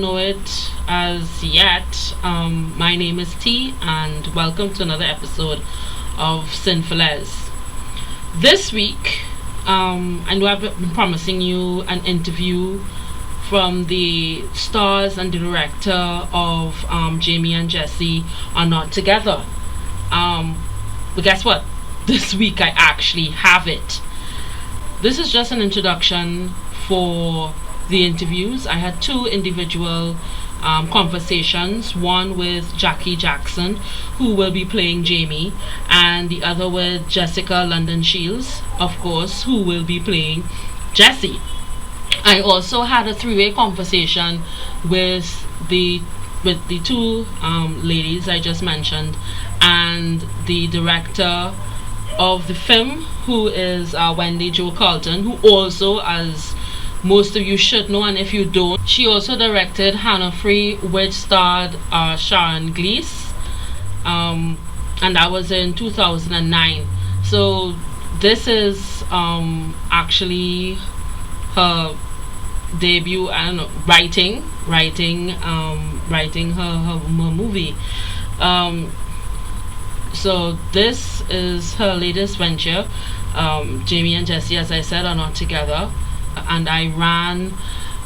know it as yet, my name is T, and welcome to another episode of Sinful. This week, I know I've been promising you an interview from the stars and the director of Jamie and Jessie Are Not Together. But guess what? This week I actually have it. This is just an introduction for the interviews. I had two individual conversations, one with Jacqui Jackson, who will be playing Jamie, and the other with Jessica London Shields, of course, who will be playing Jessie. I also had a three-way conversation with the two ladies I just mentioned, and the director of the film, who is Wendy Jo Carlton, who also, as most of you should know, and if you don't, she also directed Hannah Free, which starred Sharon Glees, and that was in 2009. So this is actually her debut. I don't know, writing her movie. So this is her latest venture. Jamie and Jessie, as I said, are not together, and I ran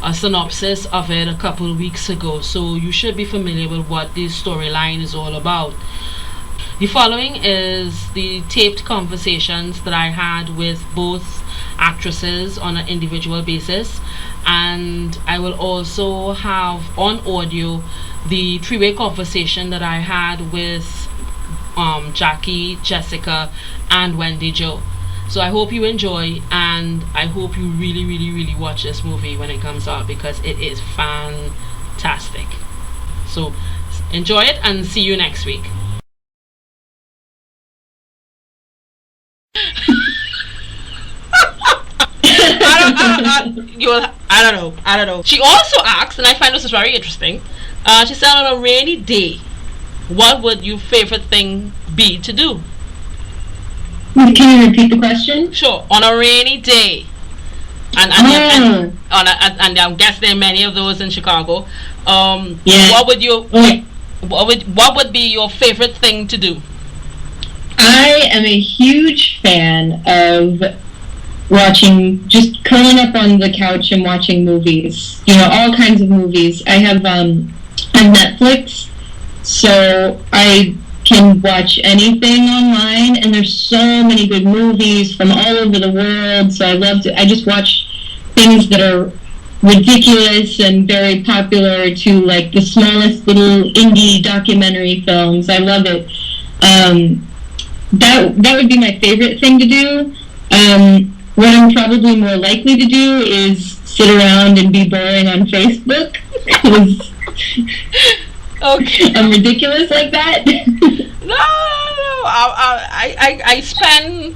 a synopsis of it a couple weeks ago, so you should be familiar with what this storyline is all about. The following is the taped conversations that I had with both actresses on an individual basis, and I will also have on audio the three-way conversation that I had with Jacqui, Jessica, and Wendy Jo. So I hope you enjoy, and I hope you really watch this movie when it comes out, because it is fantastic. So enjoy it and see you next week. I don't know. She also asked, and I find this is very interesting. She said, on a rainy day, what would your favorite thing be to do? Can you repeat the question? Sure. On a rainy day, and I guess there are many of those in Chicago. Yeah. What would be your favorite thing to do? I am a huge fan of just curling up on the couch and watching movies. All kinds of movies. I have Netflix, so I can watch anything online, and there's so many good movies from all over the world, so I just watch things that are ridiculous and very popular, to like the smallest little indie documentary films. I love it. That would be my favorite thing to do. What I'm probably more likely to do is sit around and be boring on Facebook, because okay, I'm ridiculous like that. No. I spend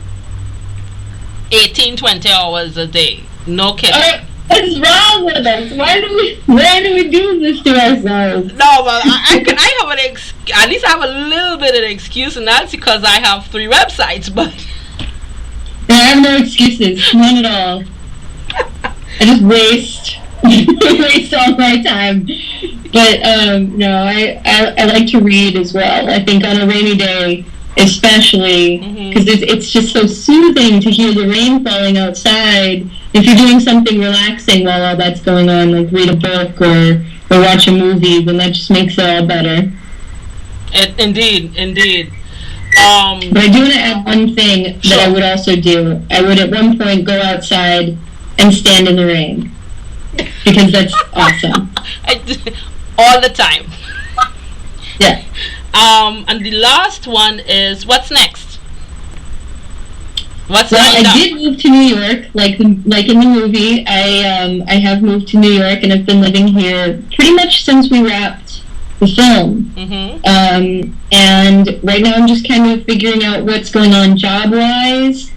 18-20 hours a day. No kidding. What's wrong with us? Why do we do this to ourselves? No, but I have at least I have a little bit of an excuse, and that's because I have 3 websites. But I have no excuses, none at all. I just waste all my time. But no, I like to read as well. I think on a rainy day, especially, because it's just so soothing to hear the rain falling outside. If you're doing something relaxing while all that's going on, like read a book or watch a movie, then that just makes it all better. Indeed. But I do want to add one thing that I would also do. I would at one point go outside and stand in the rain, because that's awesome. All the time. Yeah. And the last one is, what's next? I did move to New York, like in the movie. I have moved to New York, and I've been living here pretty much since we wrapped the film. And right now I'm just kind of figuring out what's going on job-wise,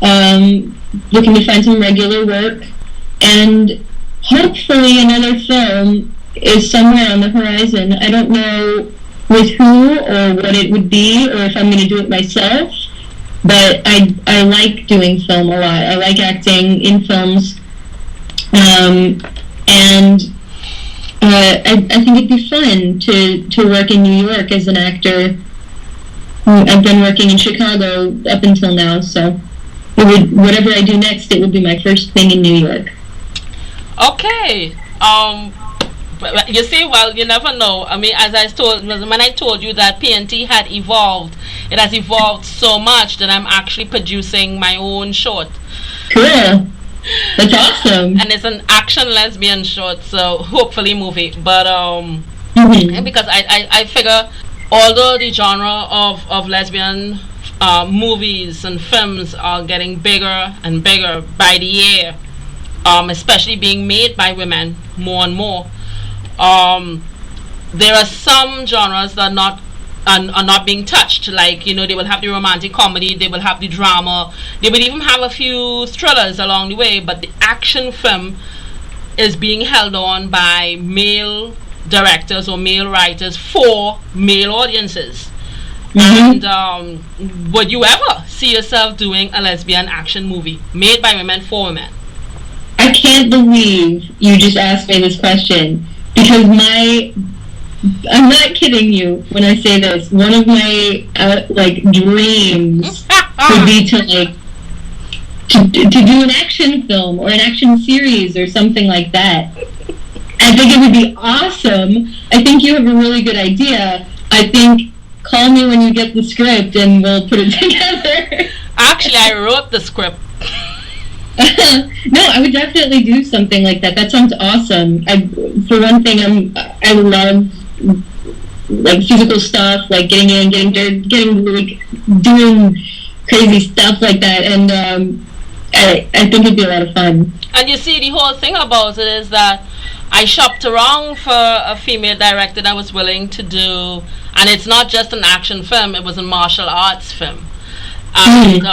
looking to find some regular work, and hopefully another film is somewhere on the horizon. I don't know with who or what it would be, or if I'm going to do it myself, but I like doing film a lot. I like acting in films, and I think it'd be fun to work in New York as an actor. I've been working in Chicago up until now, so whatever I do next, it would be my first thing in New York. Okay. You see, well, you never know. I mean, as when I told you that PNT had evolved, it has evolved so much that I'm actually producing my own short. Cool. That's awesome. And it's an action lesbian short, so hopefully movie. But because I figure, although the genre of lesbian movies and films are getting bigger and bigger by the year, especially being made by women more and more, there are some genres that are not being touched. Like, you know, they will have the romantic comedy, they will have the drama, they will even have a few thrillers along the way, but the action film is being held on by male directors or male writers for male audiences. And would you ever see yourself doing a lesbian action movie made by women for women? I can't believe you just asked me this question, because I'm not kidding you when I say this. One of my dreams would be to do an action film or an action series or something like that. I think it would be awesome. I think you have a really good idea. I think call me when you get the script and we'll put it together. Actually, I wrote the script. No, I would definitely do something like that. That sounds awesome. For one thing, I love like physical stuff, like getting in, getting dirty, doing crazy stuff like that, and I think it'd be a lot of fun. And you see, the whole thing about it is that I shopped around for a female director that was willing to do, and it's not just an action film; it was a martial arts film. And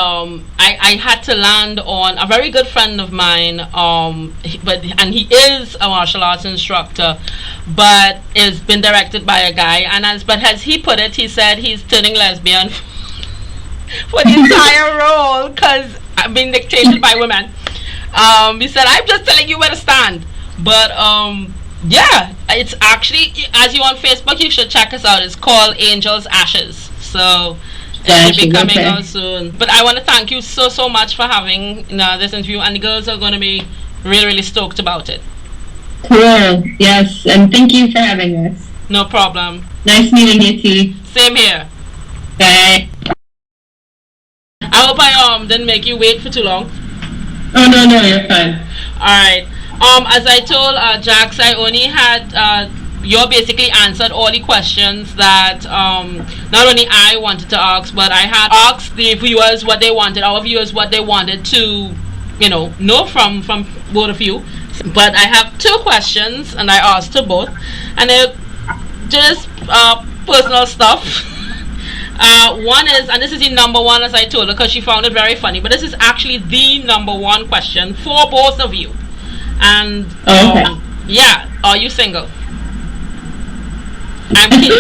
I had to land on a very good friend of mine, and he is a martial arts instructor, but it's been directed by a guy. And as he put it, he said he's turning lesbian for the entire role because I'm being dictated by women. He said, "I'm just telling you where to stand." But yeah, it's actually, as you on Facebook, you should check us out. It's called Angel's Ashes. So. It should be coming out soon. But I want to thank you so much for having this interview, and the girls are going to be really stoked about it. Cool. Yes, and thank you for having us. No problem. Nice meeting you, T. Same here. Bye. I hope I didn't make you wait for too long. Oh no, you're fine. Alright. As I told Jax, I only had you basically answered all the questions that not only I wanted to ask, but I had asked the viewers what they wanted, our viewers what they wanted to, know from both of you. But I have two questions, and I asked to both, and they're just personal stuff. One is, and this is the number one, as I told her, because she found it very funny, but this is actually the number one question for both of you. And yeah, are you single? I'm kidding.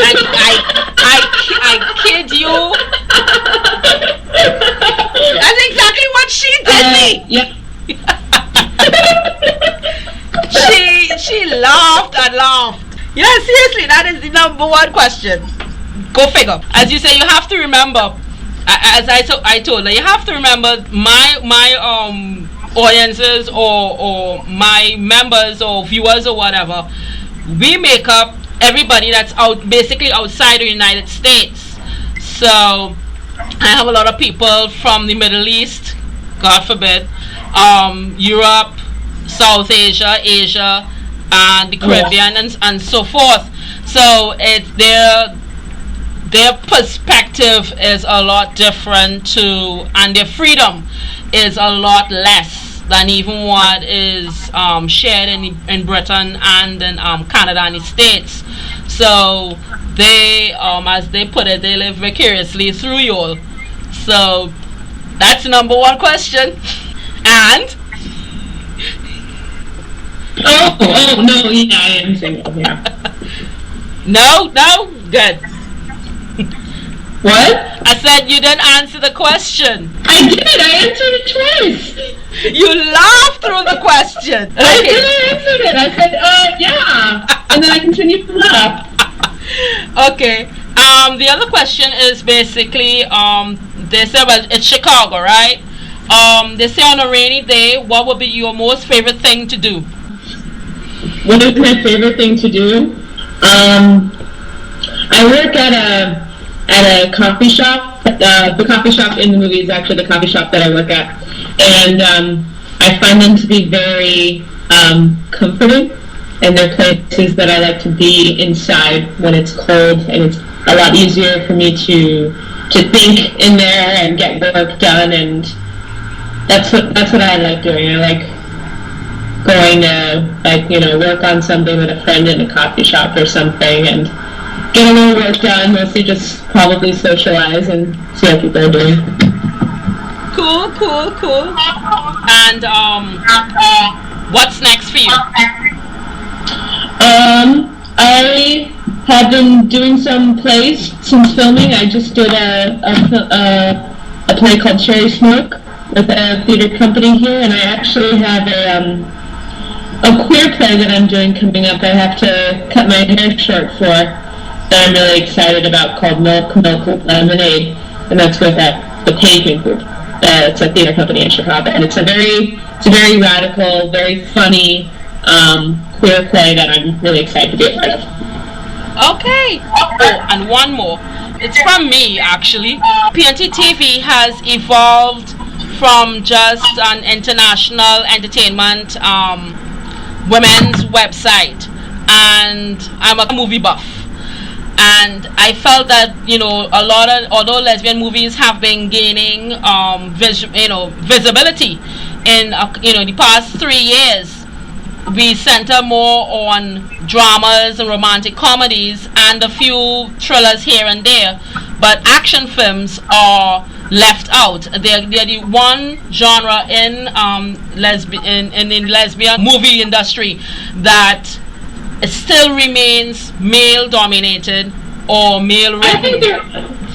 I kid you. That's exactly what she did me. Yep. She laughed and laughed. Yeah, seriously, that is the number one question. Go figure. As you say, you have to remember. As I told her, you have to remember my audiences or my members or viewers or whatever. We make up everybody that's basically outside the United States. So I have a lot of people from the Middle East, God forbid, Europe, South Asia, Asia, and the Caribbean, and so forth. So it's their perspective is a lot different too, and their freedom is a lot less than even what is shared in Britain and in Canada and the States. So they, as they put it, they live vicariously through you all. So that's the number one question. And oh no, yeah, I am single. Yeah. No, good. What? I said you didn't answer the question. I did. I answered it twice. You laughed through the question. Okay. I answered it. I said, yeah. And then I continued to laugh. Okay. The other question is basically, they say, well, it's Chicago, right? They say on a rainy day, what would be your most favorite thing to do? What is my favorite thing to do? I work at a coffee shop. The coffee shop in the movie is actually the coffee shop that I work at. And I find them to be very comforting. And they're places that I like to be inside when it's cold, and it's a lot easier for me to think in there and get work done, and that's what I like doing. I like going to work on something with a friend in a coffee shop or something and get a little work done, mostly just probably socialize and see how people are doing. Cool. And what's next for you? I have been doing some plays since filming. I just did a play called Cherry Smoke with a theater company here, and I actually have a queer play that I'm doing coming up. I have to cut my hair short for, that I'm really excited about, called Milk with Lemonade, and that's with the Pavement Group. It's a theater company in Chicago, and it's a very radical, very funny queer play that I'm really excited to be a part of. Okay. Oh, and one more. It's from me, actually. PNT TV has evolved from just an international entertainment women's website, and I'm a movie buff. And I felt that, although lesbian movies have been gaining visibility in the past 3 years, we center more on dramas and romantic comedies and a few thrillers here and there, but action films are left out. They're the one genre in the lesbian movie industry that it still remains male dominated or male written.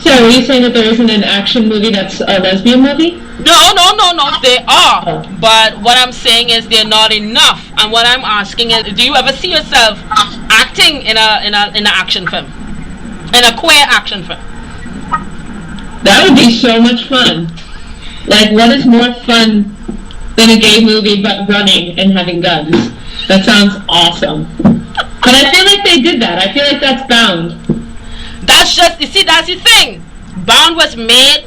So are you saying that there isn't an action movie that's a lesbian movie? No, they are. Oh. But what I'm saying is they're not enough. And what I'm asking is, do you ever see yourself acting in an action film? In a queer action film? That would be so much fun. Like, what is more fun than a gay movie but running and having guns? That sounds awesome. But I feel like they did that. I feel like that's Bound. That's the thing. Bound was made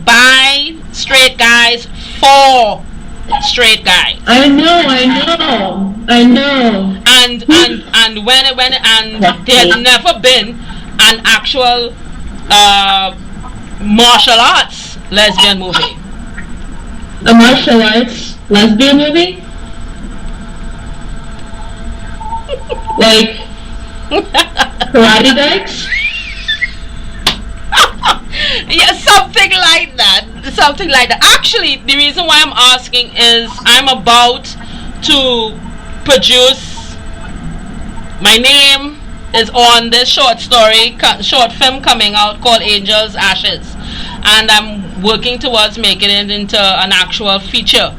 by straight guys for straight guys. I know. And there's never been an actual martial arts lesbian movie. A martial arts lesbian movie? Like karate dykes? Yeah, something like that. Actually, the reason why I'm asking is I'm about to produce. My name is on this short film coming out called Angels Ashes, and I'm working towards making it into an actual feature.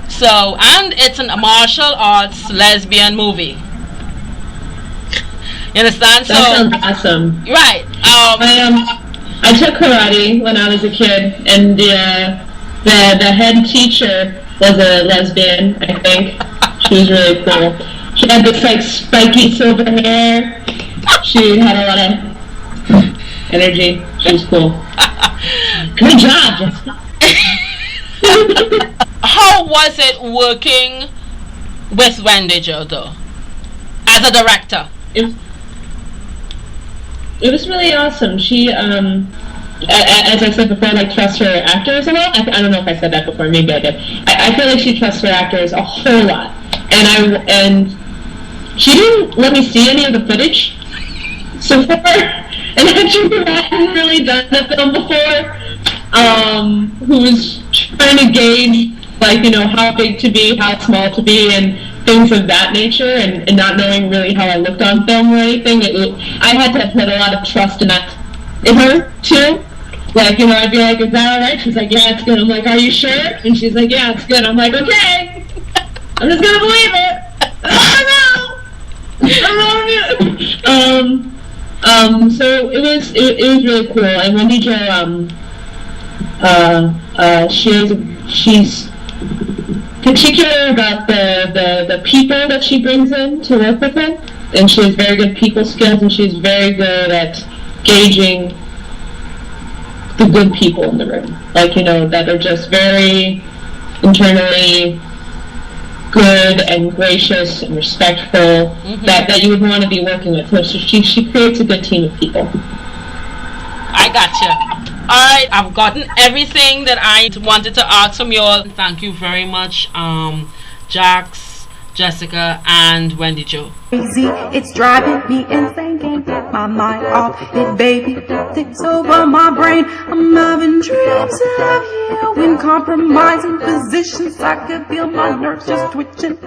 So, and it's a martial arts lesbian movie. You understand? That sounds awesome. Right. I took karate when I was a kid, and the head teacher was a lesbian, I think. She was really cool. She had this like spiky silver hair. She had a lot of energy. She was cool. Good job, Jessica. How was it working with Wendy Jo, though, as a director? It was really awesome. She, as I said before, like, trusts her actors a lot. I don't know if I said that before. Maybe I did. I feel like she trusts her actors a whole lot. And she didn't let me see any of the footage so far. And actually, I hadn't really done a film before. Who was trying to gauge, like, how big to be, how small to be, and things of that nature, and not knowing really how I looked on film or anything. I had to put a lot of trust in her too. like, I'd be like, is that all right? She's like, yeah, it's good. I'm like, are you sure? And she's like, yeah, it's good. I'm like, okay, I'm just gonna believe it. I don't know. So it was really cool. And Wendy Jo, she's particular about the people that she brings in to work with her, and she has very good people skills, and she's very good at gauging the good people in the room, like, that are just very internally good and gracious and respectful, that you would want to be working with. So she creates a good team of people. I gotcha. Alright, I've gotten everything that I wanted to ask from you all. Thank you very much, Jax, Jessica, and Wendy Jo. Crazy, it's driving me insane. Can't get my mind off it, baby. Things over my brain. I'm having dreams of you in compromising positions. I could feel my nerves just twitching.